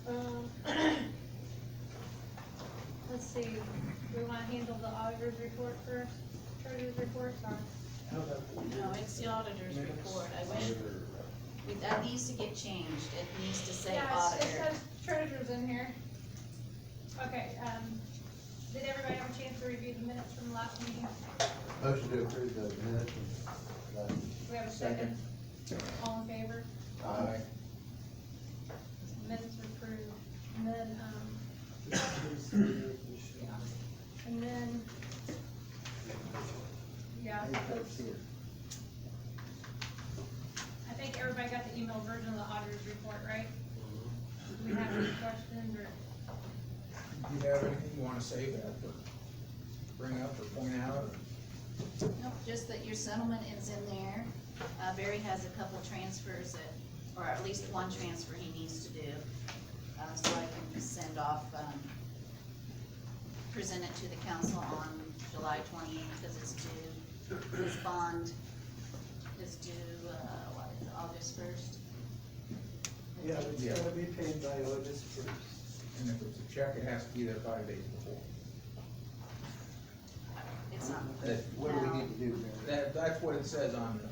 Let's see, we wanna handle the auditor's report first, treasurer's report, sorry. How about the No, it's the auditor's minutes? report. That needs to get changed. It needs to say Yeah, it auditor. says treasurer's in here. Okay, did everybody have a chance to review the minutes from the last meeting? Motion to approve the minutes from Do we have a second? All in favor? Aye. Minutes are approved, and then, yeah, and then, yeah, I think everybody got the email version of the auditor's report, right? Do we have any questions, or, Do you have anything you wanna say about, or bring up, or point out? Nope, just that your settlement is in there. Barry has a couple transfers that, or at least one transfer he needs to do. So I can send off, present it to the council on July 28th, because it's due, his bond is due, what is it, August 1st? Yeah, it's Yeah. gonna be paid by August 1st. And if it's a check, it has to be there 5 days before. It's not, What do we need to do, Mary? That's what it says on the,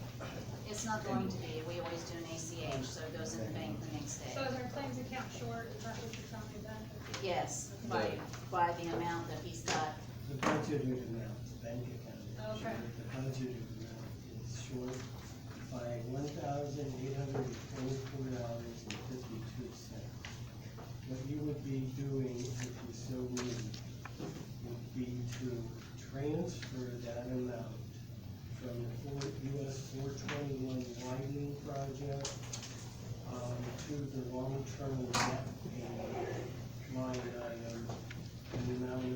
it's not going to be. We always do an ACH, so it goes in the bank the next day. so is our claims account short, is that what you're telling me then? Yes, by the amount that he's got. The budgeted amount, the bank account. is Okay. short. The budgeted amount is short by $1,824.52. What you would be doing, if you so need, would be to transfer that amount from the US 421 widening project, to the long-term debt payment line item in the amount of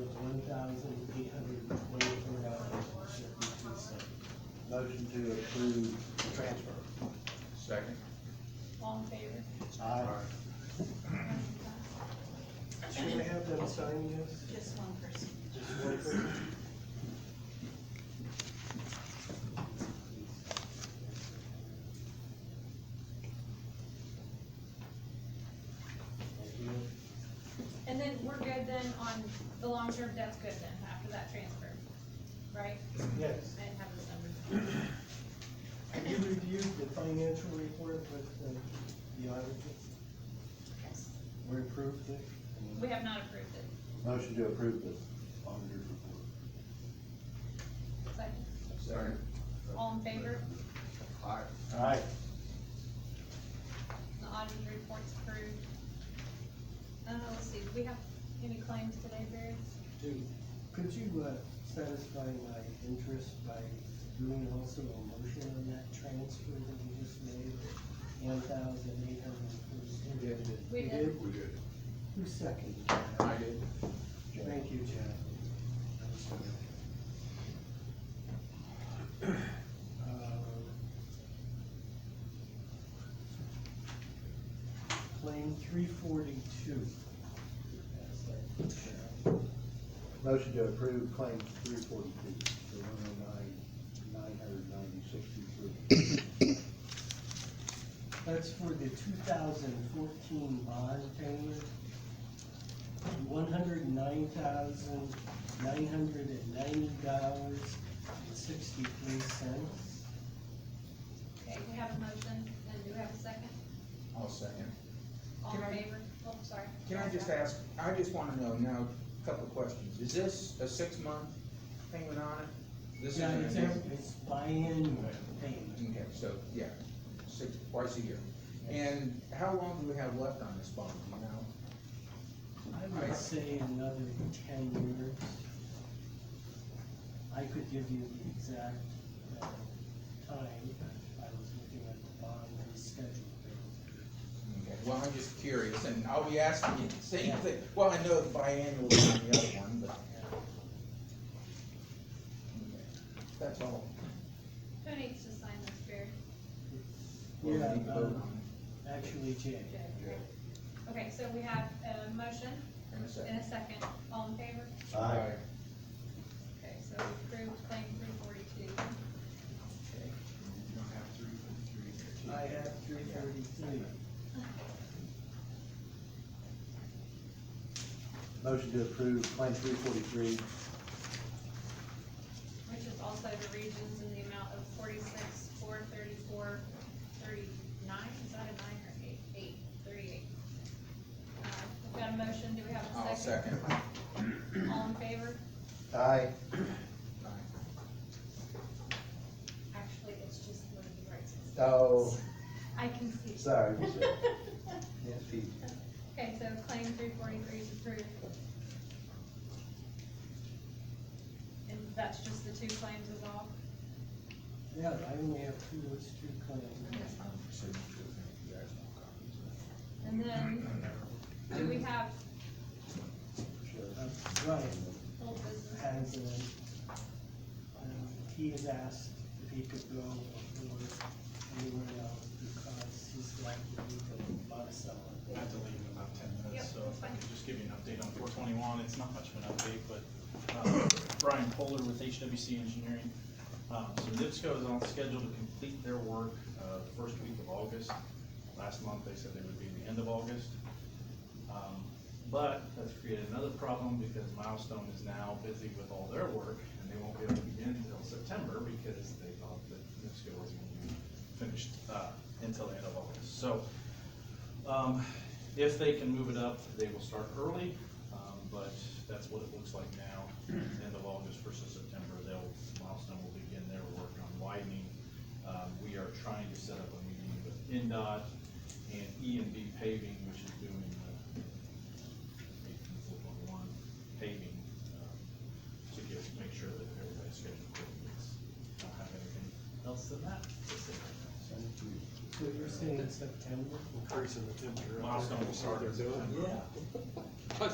$1,824.52. Motion to approve the transfer. second. All in favor? Aye. Should I have them sign this? Just one person. Just one person? Thank you. And then we're good then on, the long-term debt's good then, after that transfer, right? Yes. I didn't have the numbers. Have you reviewed the financial report with the auditors? Yes. We approved it? We have not approved it. Motion to approve the auditor's report. Second, Second. all in favor? Aye. Aye. The auditor's report's approved. Let's see, do we have any claims today, Barry? Could you satisfy my interest by doing also a motion on that transfer that you just made? $1,840. We did. We You did. We did. Who seconded? I did. Thank you, Jack. Claim 342. Motion to approve claim 342 for $109,990.63. That's for the 2014 bond payment. $109,990.63. Okay, we have a motion, and do we have a second? I'll second. All Can in I- favor? Oh, sorry. Can I just ask, I just wanna know now, a couple of questions. Is this a 6-month payment on it? This Yeah, is it's biannual payment. Okay, so, yeah, twice a year. And how long do we have left on this bond, do you know? I would say another 10 years. I could give you the exact time, but I was looking at the bond schedule. Okay, well, I'm just curious, and I'll be asking you the same thing. Well, I know the biannual is on the other one, but. Okay, that's all. Who needs to sign this, Barry? Well, we Yeah, need to vote on actually, Jay. Okay. Okay, so we have a motion it in a and second. a second. All in favor? Aye. Okay, so we approved claim 342. Okay, you don't have 343 there. I have 333. Motion to approve claim 343. which is also the regions in the amount of 46,434.39. Is that a 9 or 8? 8, 38. We've got a motion, do we have a second? I'll second. All in favor? Aye. Actually, it's just when he writes it. Oh, I can see. sorry, Michelle. Yes, Pete. Okay, so claim 343 is approved. And that's just the two claims is all? Yeah, I only have two, it's two claims. And then, do we have Ryan old business? has, he has asked if he could go or anywhere else because he's got to leave the Monticello. I have to leave in about 10 Yep, minutes, so that's if I fine. could just give you an update on 421, it's not much of an update, but Brian Poehler with HWC Engineering. So NIPSCO is on schedule to complete their work the first week of August. Last month, they said they would be the end of August. But that's created another problem because Milestone is now busy with all their work, and they won't be able to begin until September because they thought that NIPSCO wasn't going to be finished until the end of August. So, if they can move it up, they will start early, but that's what it looks like now. End of August, 1st of September, Milestone will begin their work on widening. We are trying to set up a meeting with NDOT and E&B Paving, which is doing 18421 paving, to make sure that everybody's scheduled correctly. Don't have anything else than that to say right now. So you're saying in September? Increasing the temperature. Milestone will start in September. Yeah.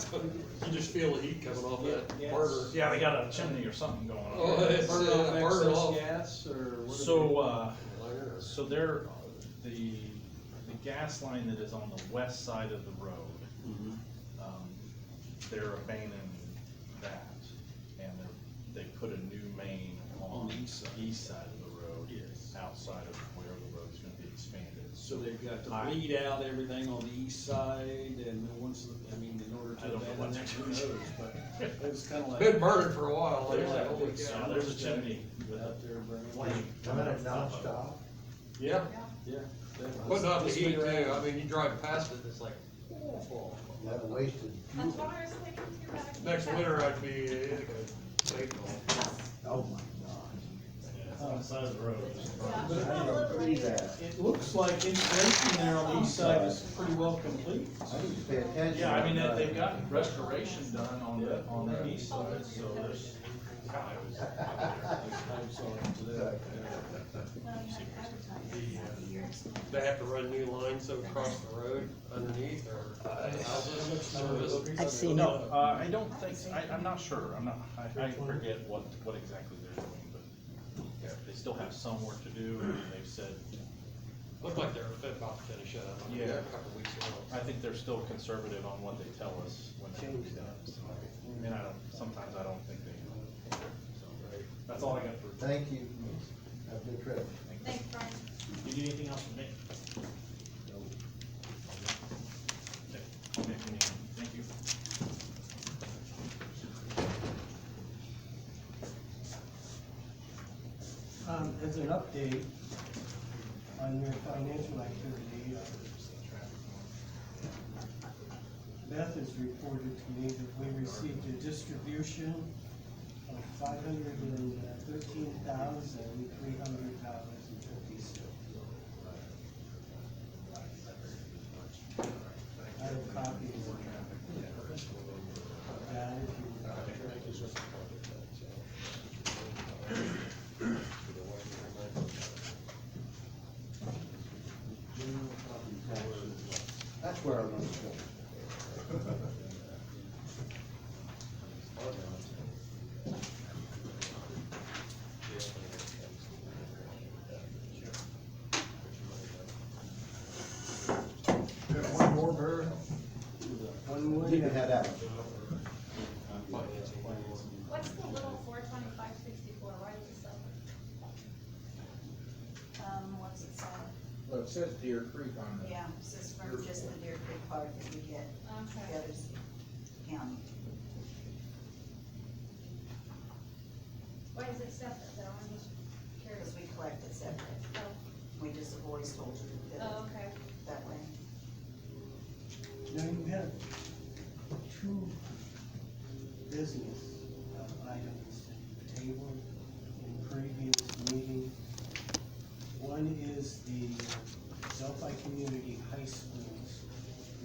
You just feel the heat coming off that Yes. burner. Yeah, they got a chimney or something going on. Oh, it's Burn off burn excess off. gas or what? So they're, the gas line that is on the west side of the road, they're abandoning that. And they put a new main on the east side of the road. Yes. Outside of where the road's gonna be expanded. So they've got to bleed out everything on the east side, and then once, in order I to don't know what abandon it, they're who doing. knows, but it was kinda like. Been burning for a while. There's like, a, holy cow. there's a chimney with a Out there burning. flame. Coming at nonstop. Yeah, Yeah. but not the This heat way too. around. I mean, you drive past it, it's like, oh. That wasted. That's what I was thinking too. back in Next the- winter, I'd be, it could take off. Oh, my On the side of the road. God. I don't believe that. It looks like insulation there on the east side is pretty well complete. I need to pay attention. Yeah, I mean, they've got restoration done on the east side, so there's. I'm sorry to that. They have to run new lines so across the road underneath or houses service. I've seen it. No, I don't think, I'm not sure, I forget what exactly they're doing, but yeah, they still have some work to do, and they've said, Looked like they were about to finish it up. Yeah. A couple weeks ago. I think they're still conservative on what they tell us when they're done. So, and sometimes I don't think they know. So, that's all I got for. Thank you. Have a good trip. Thanks, Brian. Do you need anything else from me? Okay, thank you. As an update on your financial activity, Beth has reported to me that we received a distribution of $513,300.50. I have a copy of that if you. That's where I'm going to go. One more, Bird? One more. You can have that one. What's the little 425.64? Why does it sell? What's it say? Well, it says Deer Creek on the. Yeah, this is from just the Deer Creek part that we get, the Okay. other county. Why is it separate though? I'm just curious. Because we collect it separate. Oh, We just have always told you to do oh, it okay. that way. Now, you have two business items that you tabled in previous meeting. One is the Delphi Community High School's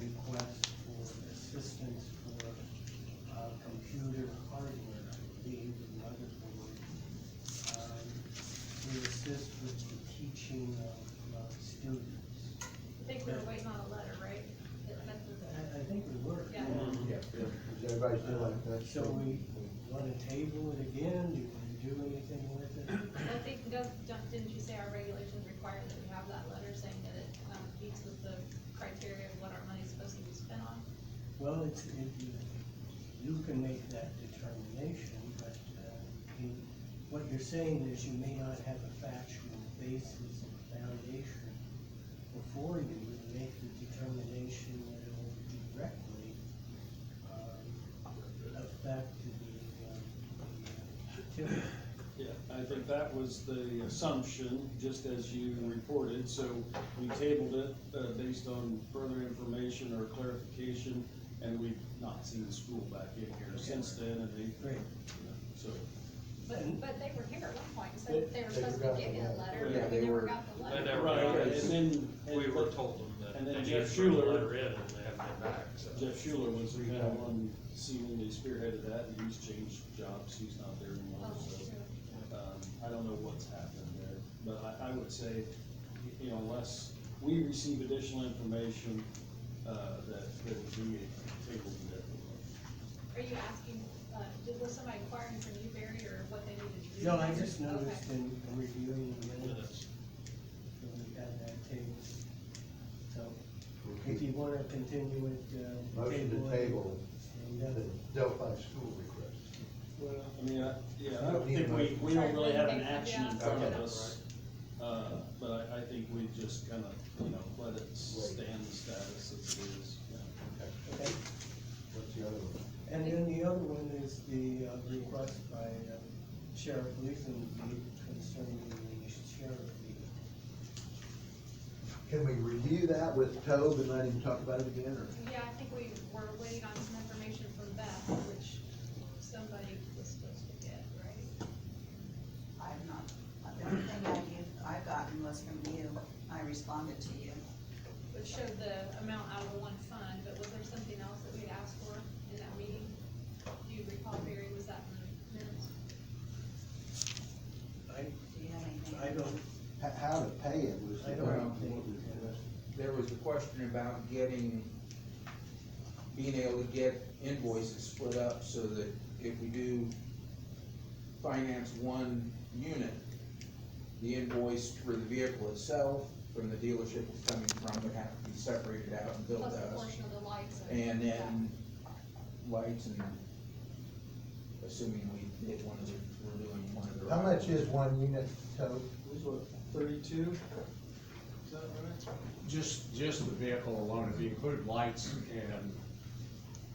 request for assistance for computer hardware, I believe, and motherboard, to assist with the teaching of students. I think we were waiting on a letter, right? I think we were. Yeah. Yeah, is everybody still like that? So we wanna table it again, do you wanna do anything with it? I think, didn't you say our regulations require that we have that letter saying that it meets with the criteria of what our money's supposed to be spent on? Well, you can make that determination, but, what you're saying is you may not have a factual basis and foundation before you to make the determination that it will directly, affect the certificate. Yeah, I think that was the assumption, just as you reported, so we tabled it, based on further information or clarification, and we've not seen the school back in here since then, and they, Great. so. But they were here at one point, and said they were They supposed to forgot be giving the a letter. letter, Yeah, but we they never were- got the They letter. never Right, got and it. then. We were told them that and then they Jeff just turned the Schuler- letter in and they haven't been back, so. Jeff Schuler was the kind of one seemingly spearheaded that, and he's changed jobs, he's not there anymore, Oh, so. sure. I don't know what's happened there, but I would say, you know, unless we receive additional information, that would be able to do. Are you asking, was somebody inquiring from you, Barry, or what they needed to do? No, I just Okay. noticed in reviewing the minutes, Minutes. that we had that table. So, if you wanna continue it, Motion to it, table and, the Delphi school request. Well, I mean, I You don't don't need think a motion. we don't really have an action in Yeah. front of Okay. us. But I think we just kind of, you know, let it stand the status as it is, yeah. okay. What's the other one? And then the other one is the request by Sheriff Leeson concerning the sheriff meeting. Can we review that with Tobe and let him talk about it again, or? Yeah, I think we were waiting on some information from Beth, which somebody was supposed to get, right? I've not, the only thing I've gotten was from you. I responded to you. Which showed the amount out of the one fund, but was there something else that we had asked for in that meeting? Do you recall, Barry, was that in the minutes? Do you have anything? I don't, How to pay it was. I don't think, There was the question about being able to get invoices split up so that if we do finance one unit, the invoice for the vehicle itself from the dealership it's coming from would have to be separated out and billed Plus to the us. portion of the lights. And then lights and assuming we did one of the, we're doing one of the. How much is one unit, Tobe? It was what, 32? Is that right? Just the vehicle alone, if you include lights and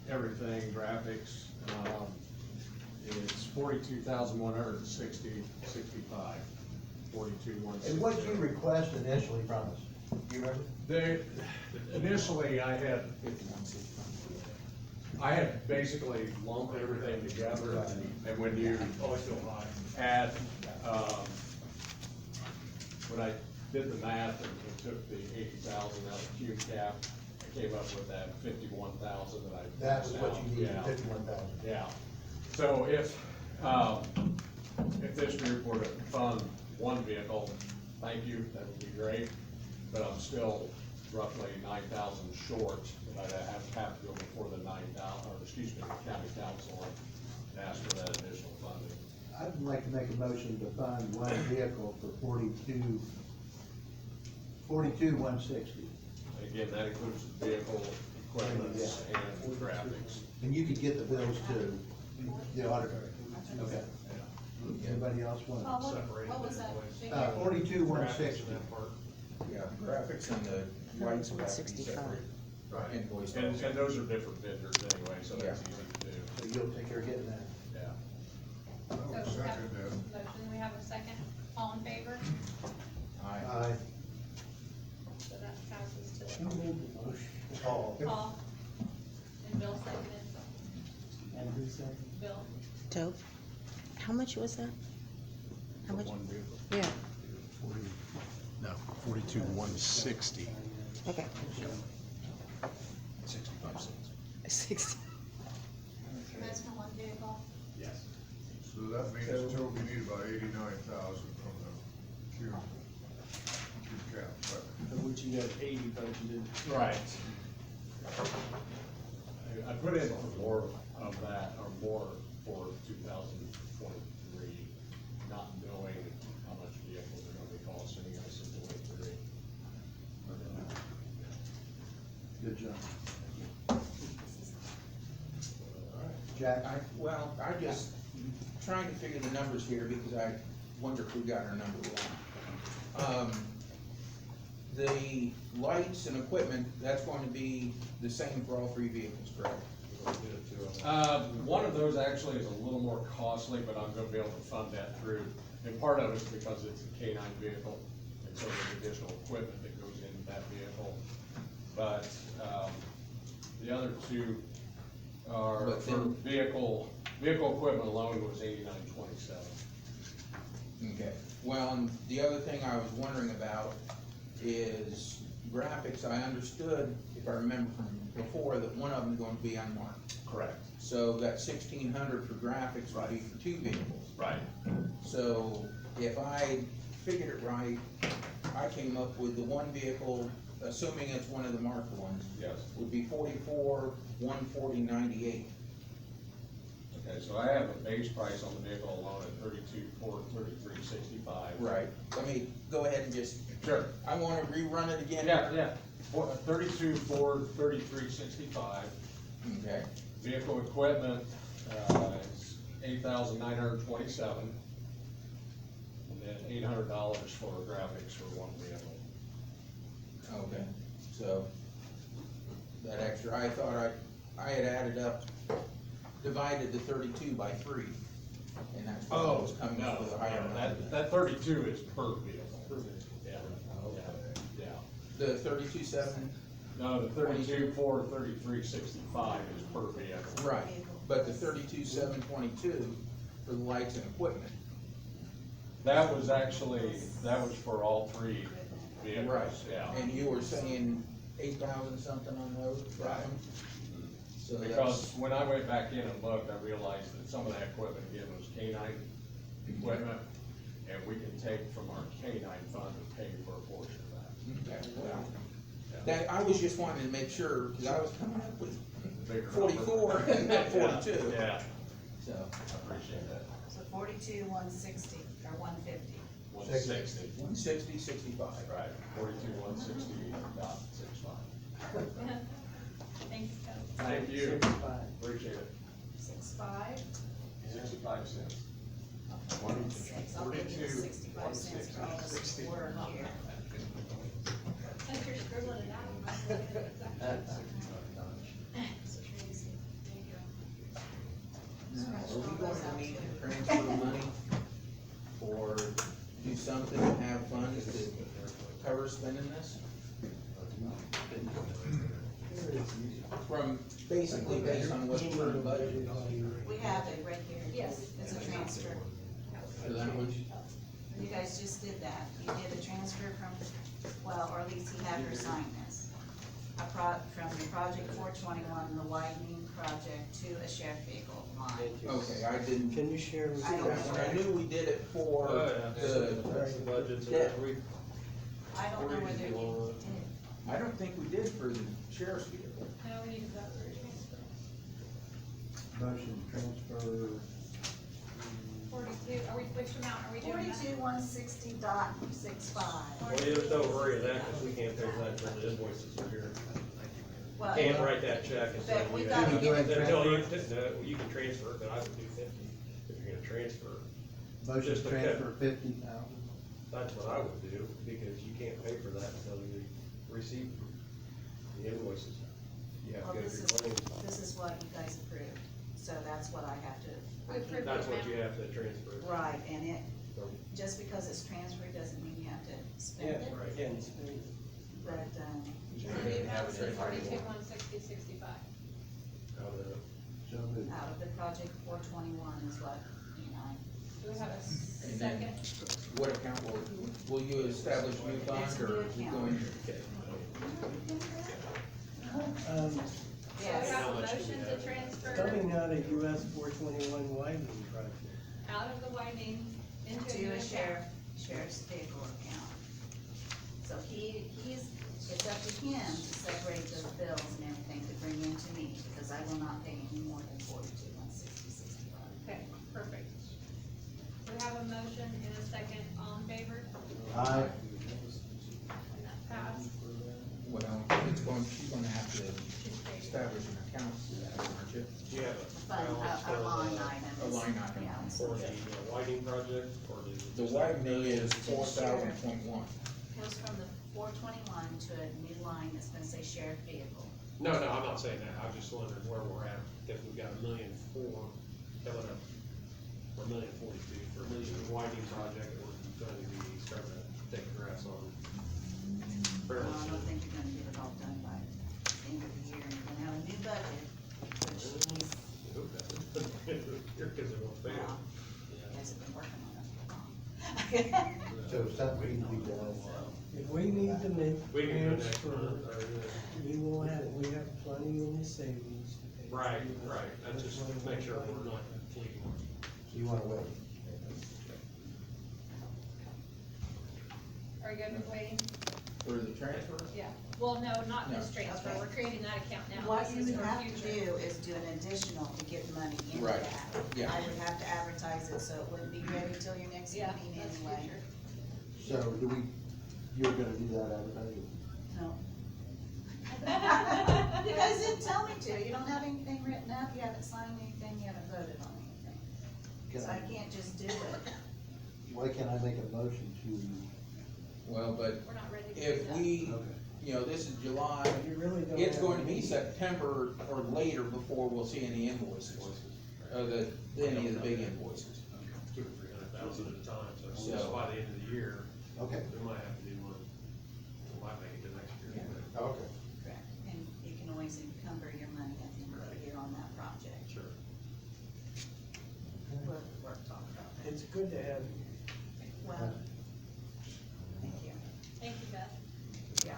everything, graphics, it's 65. 42,160. And what did you request initially from us? Do you remember? Initially, I had 51,600. basically lumped everything together, and when you add, when I did the math and took the 80,000 out of Q cap, I came up with that 51,000 that I. That was what you needed, Yeah. 51,000. Yeah, so if this group were to fund one vehicle, thank you, that would be great, but I'm still roughly 9,000 short, that I'd have to go before the 9,000, or excuse me, the county council and ask for that additional funding. I'd like to make a motion to fund one vehicle for 42,160. Again, that includes the vehicle, equipment, and graphics. And you could get the bills to the auditor. Okay. Anybody else want? What was that? 42,160. Yeah, graphics and the lights would have to be separate. Right. Invoice. And those are different vendors anyway, so that's Yeah. easy to do, So you'll take care of getting that. yeah. So we have a motion, we have a second, all in favor? Aye. So that passes Who to made the motion? Paul. Paul. And Bill seconded, And who seconded? Bill. Dope. How much was that? How much? One vehicle. Yeah, 42,160, okay. 65 cents. 60. That's for one vehicle? Yes. so that means Toby need about 89,000 from the Q cap, but Of which you got 80 budgeted. Right. I put in more of that, or more for 2023, not knowing how much vehicles are gonna be costing us in 23. Good job. Jack? Well, I just trying to figure the numbers here because I wonder if we got our number wrong. The lights and equipment, that's going to be the same for all three vehicles, correct? One of those actually is a little more costly, but I'm gonna be able to fund that through, and part of it's because it's a K-9 vehicle, and so there's additional equipment that goes into that vehicle. But, the other two are, But for then- vehicle equipment alone was 8927. Okay, well, and the other thing I was wondering about is graphics. I understood, if I remember from before, that one of them is going to be unmarked. Correct. So that 1,600 for graphics would be for two vehicles. Right. So if I figured it right, I came up with the one vehicle, assuming it's one of the marked ones, Yes. would be 44,140.98. Okay, so I have a base price on the vehicle alone at 32,433.65. Right. Let me go ahead and just, Sure. I wanna rerun it again. Yeah. 32,433.65. Okay, Vehicle equipment, is 8,927. And then $800 for graphics for one vehicle. okay, so that extra, I thought I had added up, divided the 32 by 3. And that's why I was coming up with a higher number. That 32 is per vehicle. Yeah. Yeah. The 32,700. No, the 32,433.65 is per vehicle. Right, but the 32,722 for the lights and equipment. That was for all three vehicles. Right. Yeah. And you were saying 8,000 something on those? Right. So Because that's, when I went back in and looked, I realized that some of that equipment, again, was K-9 equipment, and we can take from our K-9 fund to pay for a portion of that. okay, well, Yeah. that, I was just wanting to make sure, cause I was coming up with Bigger number. 44 and not 42. Yeah, So, I appreciate that. So 42,160 or 150. 160. 160, 65. Right, 42,160.65. Thanks, Coach. Thank you. 65. Appreciate it. 6.5? 65 cents. 6, I'll give you 65 cents for all this work here. Since you're scribbling it out, you might as well get it exactly. So Tracy, there you go. Are we going to need to transfer money or do something to have funds to cover spending this? From, basically based on what's current budget. We have it right here. Yes. It's a transfer. So that was, You guys just did that. You did a transfer from, well, or at least he had her sign this. From the project 421, the widening project to a sheriff vehicle line. okay, I didn't, Can you share with I don't us? know. I knew we did it for That's the budget, so Yeah. I don't know whether you did. I don't think we did for the sheriff's vehicle. No, we need to vote for a transfer. Motion transfer. 42, which amount are we doing that? 42,160.65. Well, you just don't worry of that, because we can't pay for that until the invoices are here. Well, Can't write that check and say. But we you gotta have- get it Until you, no, you can transfer it, but I would do 50 if you're gonna transfer. Motion Just a transfer 50,000. That's what I would do, because you can't pay for that until you receive the invoices. You have Well, to go this through claims. is what you guys approved. So so that's what I have to. With That's what you have to transfer. Right, and it, just because it's transferred doesn't mean you have to spend Yeah, it, right, and spend it. but, So the amount is 42,160.65. Out of the- So moved. out of the project four twenty-one is what, you know, Do we have a And then- second? What account will you establish a new fund, It's a or new is it account. going? Um, So we yes, have a much do we motion to have? transfer coming out of US 421 widening project. out of the widening into a to new a account. sheriff's vehicle account. So it's up to him to separate those bills and everything to bring in to me, because I will not pay any more than 42,160.65. Okay, perfect. We have a motion and a second, all in favor? Aye. And that passed. Well, she's gonna have to establish an account for that, aren't you? Do you have a Fund, balance for a line the, item. A line item. Yeah, it's- for the widening project, or the? The widening is 4,000.1. goes from the 421 to a new line that's gonna say sheriff vehicle. No, I'm not saying that, I'm just wondering where we're at, because we've got $1,400,000 coming up, or $1,042,000 for the widening project, that we're going to be starting to take grass on. Well, fairly I soon. don't think you're gonna get it all done by the end of the year, and you're gonna have a new budget, which he's, I hope that's because it won't fail. well, you guys have been working on it for long. So something needs to be done. If we need to make We can do next transfer, month, or, we have plenty in the savings to pay. right, that's just to make sure we're not fleeting. So you wanna wait? Are you good with waiting? For the transfer? Yeah. Well, no, not this No. transfer, Okay. we're creating that account now. What This you is would for have to future. do is do an additional to get money into Right, that. yeah. I would have to advertise it, so it wouldn't be ready till your next Yeah, meeting that's anyway. future. So you're gonna do that advertising? No. You guys didn't tell me to, you don't have anything written up, you haven't signed anything, you haven't voted on anything. Can So I can't just do it. Why can't I make a motion to? Well, but We're not ready to do if that. we, you know, this is July, You really don't. it's have going to be need. September or later before we'll see any invoices. Any of the big invoices. 200,000 or 300,000 at a time, so So- just by the end of the year, Okay. we might have to do one, we might make it to next year. Yeah. Okay. Correct. And you can always encumber your money at the end of the year on that project. Sure. We'll talk about that. It's good to have you. Well, thank you. Thank you, Beth. Yeah.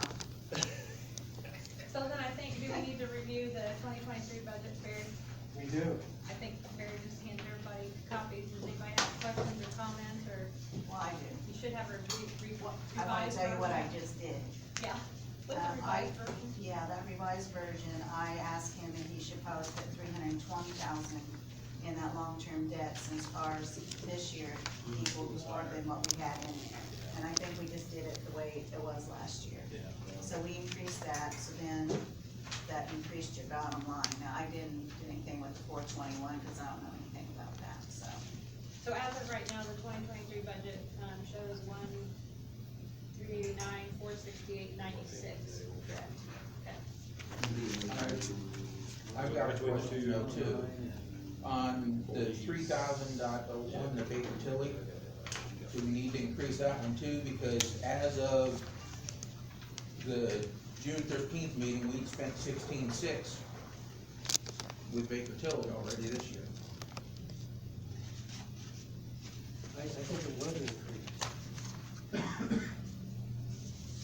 So then I think, do we need to review the 2023 budget, Barry? We do. I think Barry just handed everybody copies. Does anybody have questions or comments, or Well, I do. you should have a revised I wanna tell you what I version? just did. Yeah, with the I- revised version. Yeah, that revised version, I asked him if he should probably put 320,000 in that long-term debt, since ours this year equaled more than what we had in there. And I think we just did it the way it was last year. So we increased that, so then that increased your bottom line. Now, I didn't do anything with the 421, cause I don't know anything about that, so. So as of right now, the 2023 budget, shows 1,389,468.96. Correct. Okay. I've got a Between the question two. though too. On the 3,000.01, the Baker Tilly, do we need to increase that one too? Because as of the June 13th meeting, we'd spent 16.6 with Baker Tilly already this year. I think it was increased.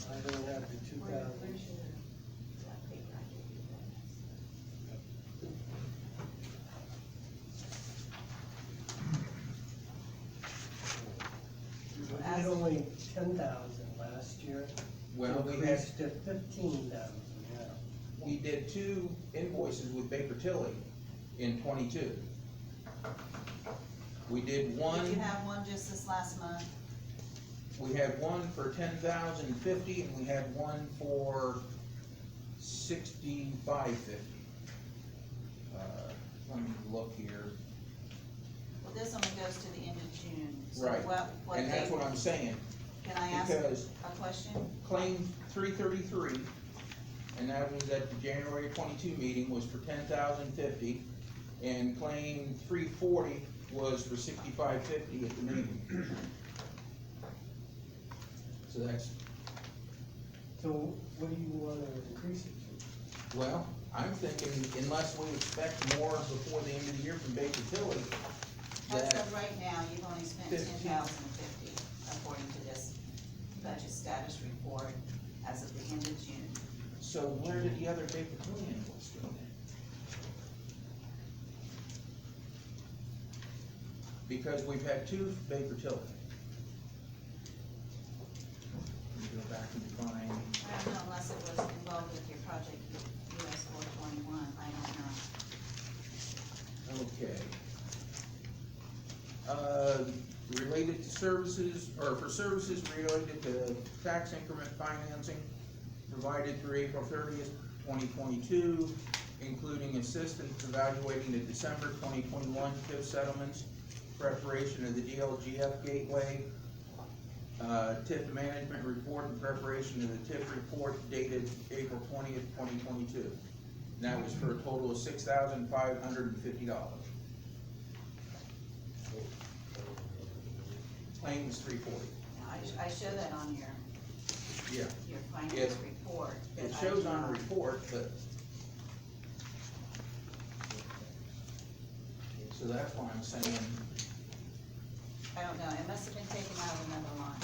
I don't have the 2,000. Where's your, that paper I gave you We had only 10,000 last year. Well, we had, Increased to 15,000 now. we did 2 invoices with Baker Tilly in 22. We did one. Did you have one just this last month? We had one for 10,050 and we had one for 6550. Let me look here. Well, this only goes to the end of June. So Right. what And that's date- what I'm saying. Can I ask because- a question? Claim 333, and that was at the January 22 meeting, was for 10,050. And claim 340 was for 6550 at the meeting. So that's, So what do you wanna increase it to? well, I'm thinking unless we expect more before the end of the year from Baker Tilly, As that, of right now, you've only spent 15. 10,050, according to this budget status report as of the end of June. so where did the other Baker Tilly invoice go then? Because we've had two Baker Tilly. Let me go back and find, I don't know unless it was involved with your project US 421, I don't know. okay. Related to services, or for services related to tax increment financing provided through April 30th, 2022, including assistance evaluating the December 2021 TIF settlements, preparation of the DLGF gateway, TIF management report, and preparation of the TIF report dated April 20th, 2022. And that was for a total of $6,550. Claim is 340. Now, I show that on your Yeah. finance Yes. report. but It I shows do on the not- report, but. So that's why I'm saying, I don't know, it must have been taken out of another line.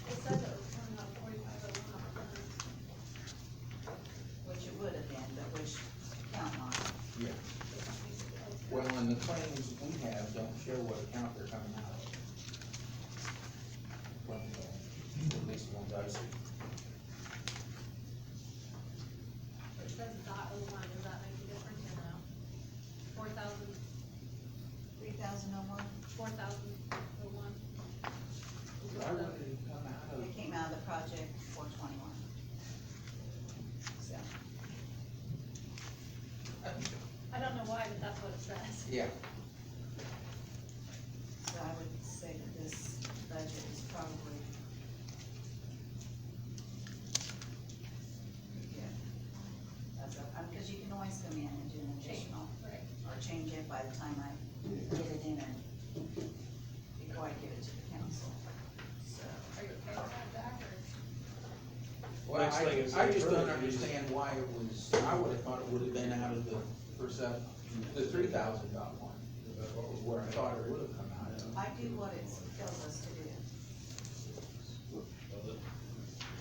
It says it was coming out of 4501. Which it would have been, but which account line? yeah, well, and the claims we have don't show what account they're coming out of. Well, at least the ones I see. It says .01, does that make a difference or no? 4,000, 3,001? 4,001. Why would it come out of? It came out of the project 421. So, I don't know why, but that's what it says. Yeah, so I would say that this budget is probably. Yeah. That's because you can always come in and do an additional, Right. or change it by the time I get it in and before I give it to the council. So, Are you okay with that, Jack, or? well, Next thing is I just further don't use- understand why it was, I would've thought it would've been out of the percent, the $3,000 one. Was where I thought it would've come out of. I do what it tells us to do.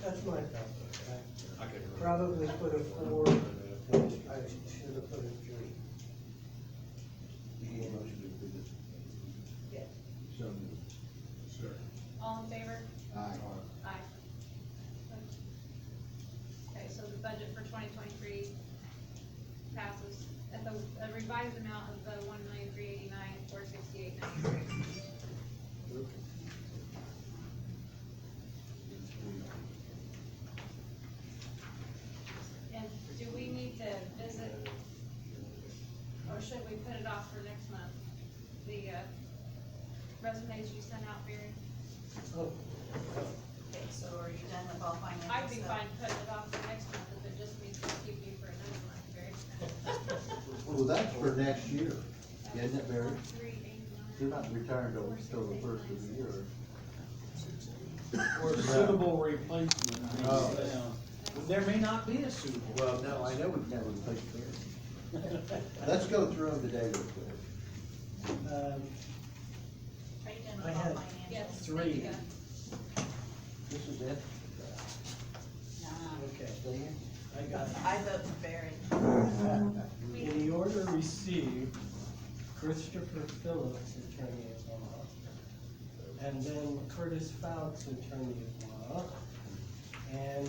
That's my thought. I could remember. Probably put a 4, and I should have put a 3. You need a motion to approve this? Yeah. So moved. Sure. All in favor? Aye. Aye. Okay, so the budget for 2023 passes at the a revised amount of the 1,389,468.93. And do we need to visit, or should we put it off for next month? The resumes you sent out, Barry? Oh, Okay, so are you done with all financial I'd be stuff? fine putting it off for next month if it just means to keep you for another month, Barry. Well, that's for next year, isn't it, Barry? 1,389. You're not retiring till the first of the year. Or a suitable replacement. Oh. Yeah. There may not be a suitable. Well, no, I know we've never replaced Barry. Let's go through them today real quick. Are you done I with all had financial? Yes. 3. This is it? Nah, Okay, Stan? I got it. I vote for Barry. In the order received, Christopher Phillips, attorney at law, and then Curtis Fouts, attorney at law, and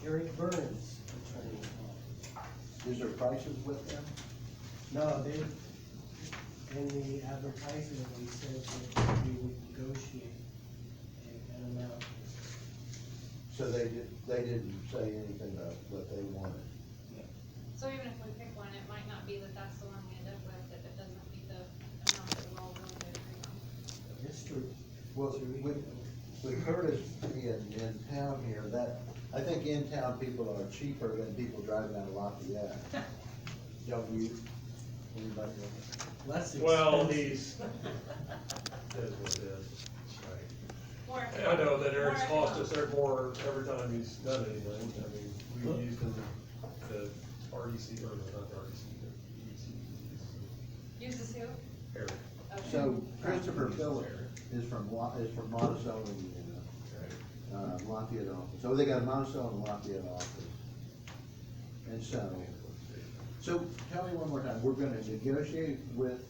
Eric Burns, attorney at law. Is there prices with them? No, they, in the advertisement, we said that we would negotiate an amount. So they didn't say anything about what they wanted. So even if we pick one, it might not be that that's the one we end up with, if it doesn't meet the amount that we're all willing to agree on. It's true. Well, with Curtis being in town here, I think in-town people are cheaper than people driving out of Lafayette. Don't you? Anybody else? Less Well, expensive. he's, that's what it is, right. More. I know that Eric's more cost us there more every time he's done anything, I mean, we've used the RDC, or not the RDC, the Uses who? Eric. Okay. So Christopher Phillips is from Monticello, Lafayette office. So they got a Monticello and Lafayette office. And so tell me one more time, we're gonna negotiate with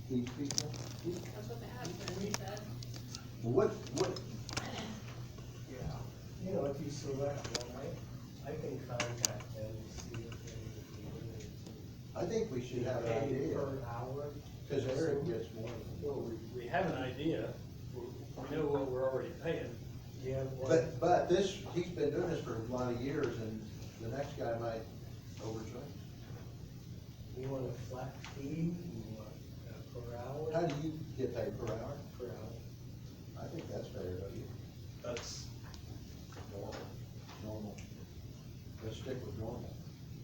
these people? That's what the ad said. What, Yeah, you know, if you select one, I can contact them and see if they would be I think we should have an willing to pay idea, per hour. because Eric gets more. Well, we have an idea, we know what we're already paying. Yeah, well, But this, he's been doing this for a lot of years, and the next guy might overtrain. you want a flat fee, you want per hour? How do you get paid per hour? Per hour. I think that's fair, don't you? That's normal. Normal. Let's stick with normal.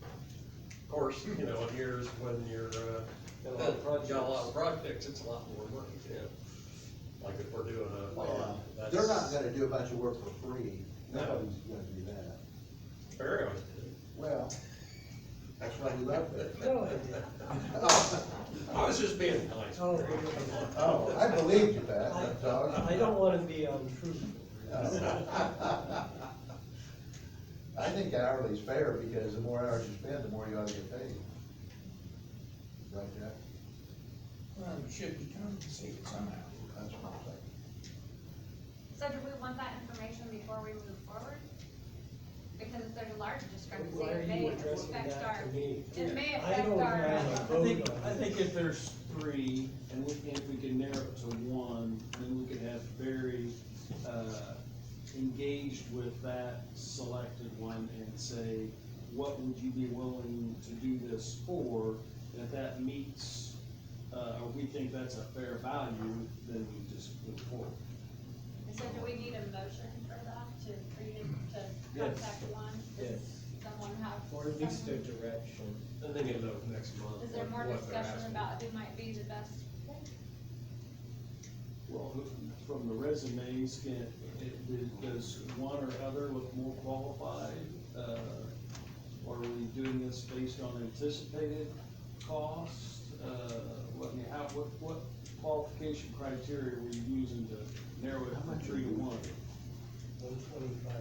Of course, you know, in years when you're, got a lot of projects, it's a lot more money, yeah. Like if we're doing a, Well, that's. they're not gonna do a bunch of work for free. Nobody's gonna do that. Very always did. Well, that's why we love it. No, I didn't. I was just being nice. Oh, Oh, I believed you, Pat, dog. I don't wanna be untruthful. I think hourly's fair, because the more hours you spend, the more you ought to get paid. Right, Jack? Well, it should be compensated somehow. That's what I'm saying. So do we want that information before we move forward? Because if there's a large discrepancy, Why are it may you addressing affect that our, to me? it may I affect don't our. have a I vote think, on I it. think if there's three, and if we can narrow it to one, then we could have very, engaged with that selected one and say, what would you be willing to do this for? And if that meets, or we think that's a fair value, then we just move forward. So do we need a motion for that, for you to Yes. contact one? Yes. Does someone have? Or at least a some- direction. And then you'll know next month. Is there more what they're discussion asking. about who might be the best? Well, from the resumes, does one or other look more qualified? Are we doing this based on anticipated cost? What qualification criteria were you using to narrow it from 3 to 1? 125.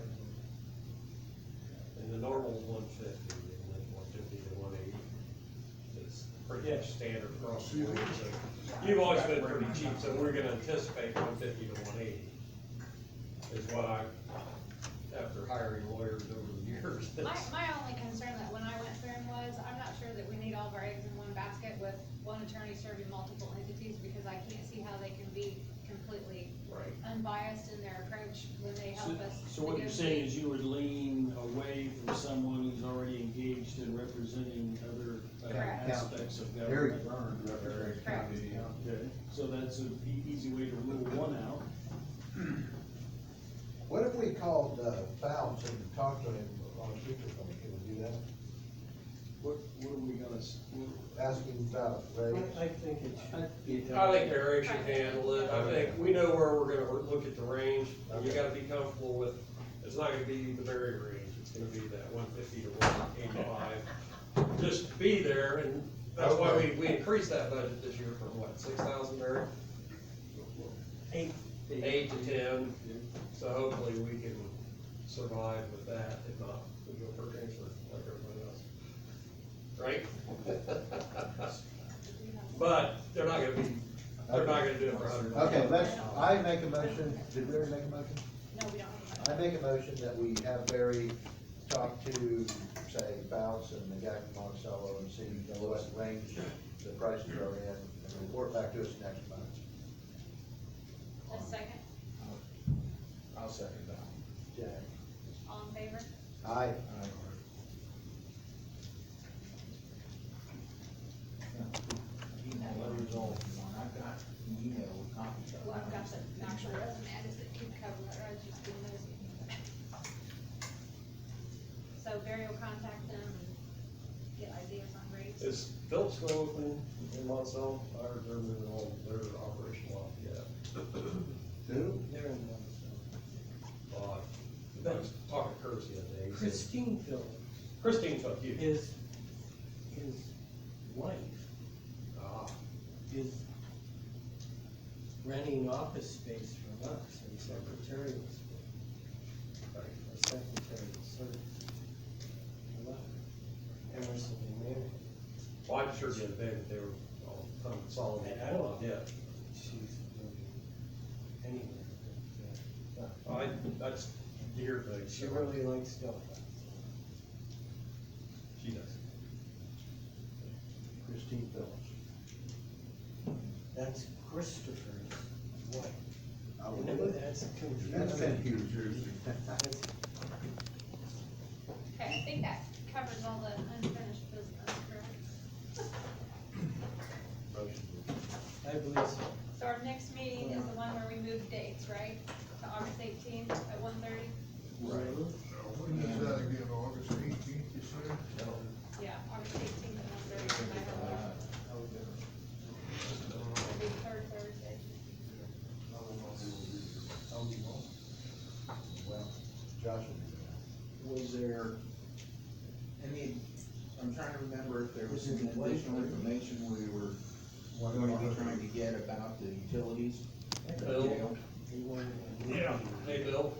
And the normal's 150, and then 150 to 180. It's pretty Yeah. much standard across the board, so. You've always been pretty cheap, so we're gonna anticipate 150 to 180. Is what I, after hiring lawyers over the years. My only concern that when I went through them was, I'm not sure that we need all of our eggs in one basket with one attorney serving multiple entities, because I can't see how they can be completely Right. unbiased in their approach when they help us. So what you're saying is you would lean away from someone who's already engaged in representing other Correct. aspects of Very government? burned, represents Correct. county. Okay, so that's an easy way to rule one out. What if we called, Fouts and talked to him on speakerphone, can we do that? What are we gonna, Asking about rates? I think it should be done. I think Eric should handle it, I think, we know where we're gonna look at the range, you gotta be comfortable with, it's not gonna be the very range, it's gonna be that 150 to 185. Just be there, and that's why we increased that budget this year from what, 6,000, Barry? 8. 8 to 10, so hopefully we can survive with that, if not, we go for a transfer like everybody else. Right? But they're not gonna do it for 100. Okay, I make a motion, did Barry make a motion? No, we don't have a I make a motion that we have Barry talk to, say, Fouts and the guy from Monticello and see what range the prices are in, and report back to us next month. A second, I'll second that. Jack? all in favor? Aye. Email letters all if you want, I've got an email with copies of it. Well, I've got the actual resume, I just didn't keep cover letter, I was just doing those. So Barry will contact them and get ideas on rates. Is Phillips still open in Monticello? I heard they're moving on their operation off yet. Who? They're in Monticello. I was talking to Curtis the other day. He said- Christine Phillips, Christine took you. his wife Ah, is renting office space from us in secretarial space. Or secretarial service. Emerson and Mary. well, I just heard the other day that they were all kind of consolidated. I don't know. Yeah. She's moving anywhere. But, I just hear things. she really likes Delphi. She does. Christine Phillips. That's Christopher's wife. Oh, You know, that's confusing. That's confusing. Okay, I think that covers all the unfinished business, correct? I believe so. So our next meeting is the one where we move dates, right? To August 18th at 1:30? Now, when is that again, August 18th, you said? Yeah, August 18th at 1:30. It'll be the third Thursday. Well, Josh will be there. Was there any, I'm trying to remember if there was some additional information we were going to be trying to get about the utilities. at the Bill? jail. He wanted to- Yeah, hey, Bill.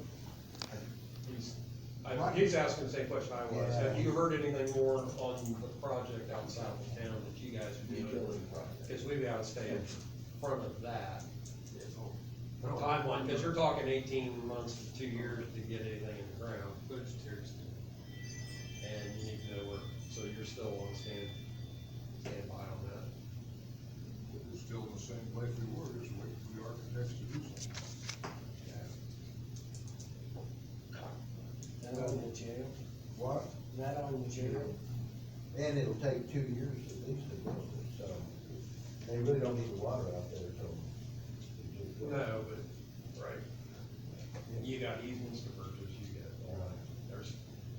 He's asking the same question I was. Have you heard anything more on the project outside of town that you guys are The doing? utility project. Because we gotta stay in front of that. Timeline, because you're talking 18 months to 2 years to get anything in the ground. And you need to know where, so you're still on standby on that. We're still in the same place we were, just waiting for the architects to do something. Not on the jail, What? not on the jail. And it'll take 2 years at least to build it, so they really don't need the water out there till. No, but, right. You got easements to purchase, you got, there's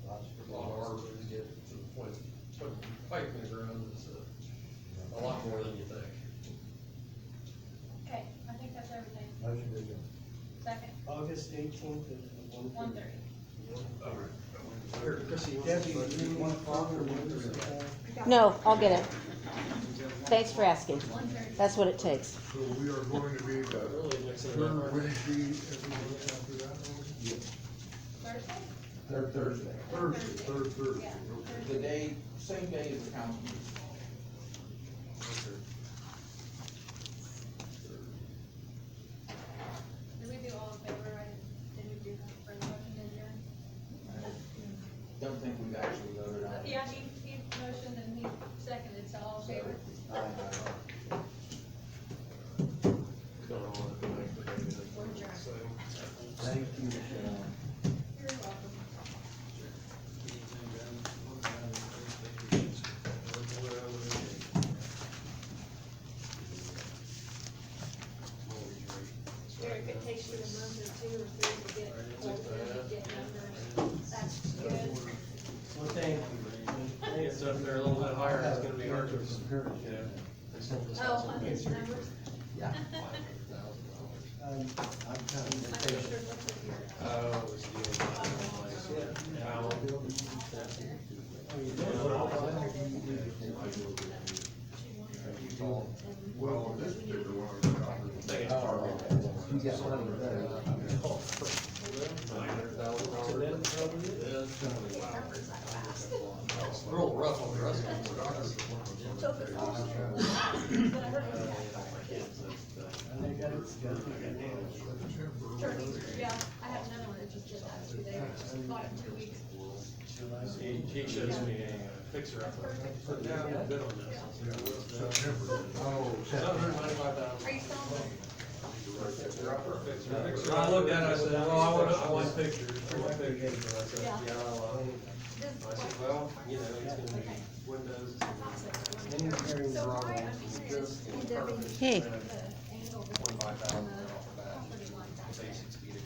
Lots a lot of arbors to get to the point, put pipe in the ground, it's a lot more than you think. Okay, I think that's everything. Motion to adjourn. Second, August 18th at 1:30. 1:30. Here, Chrissy, Debbie, do you need 1 o'clock or 1:30? No, I'll get it. Thanks for asking. That's what it takes. So we are going to be the really mixing it third up right Wednesday every month after that, Thursday? Third Thursday. Third Thursday, Yeah. The okay. day, same day as the council meeting. Did we do all in favor, right? Did we do that for the motion to adjourn? Don't think we've actually voted on it. Yeah, he motioned and he seconded, so all in favor? Don't know what to make the baby. We're adjourned. So, Thank you, Michelle. You're welcome. Derek, it takes you a month or 2 or 3 to get quoted, get numbers. That's good. Well, thank you, Raymond. it's up there a little bit higher, it's gonna be hard to, Oh, on his numbers? Yeah. Um, I'm kind I'm of sure vacation. look at your. oh, it's the, how, oh, you did? Well, this particular one, I've got. think it's probably You got money there. It's real rough on the rest of them. And they got it scheduled again. Yeah, I have another one that just did that too, they bought it in 2 weeks. He shows me a fixer up there. Put down a bid on this. September. Oh, $795,000. Are you selling them? Fixer up or fixer? So I looked at it, I said, well, I want pictures, I want pictures, and I said, yeah, I said, well, you know, it's gonna be windows. Then you're carrying So the wrong why, one. I'm curious, Hey. the angle. 25,000.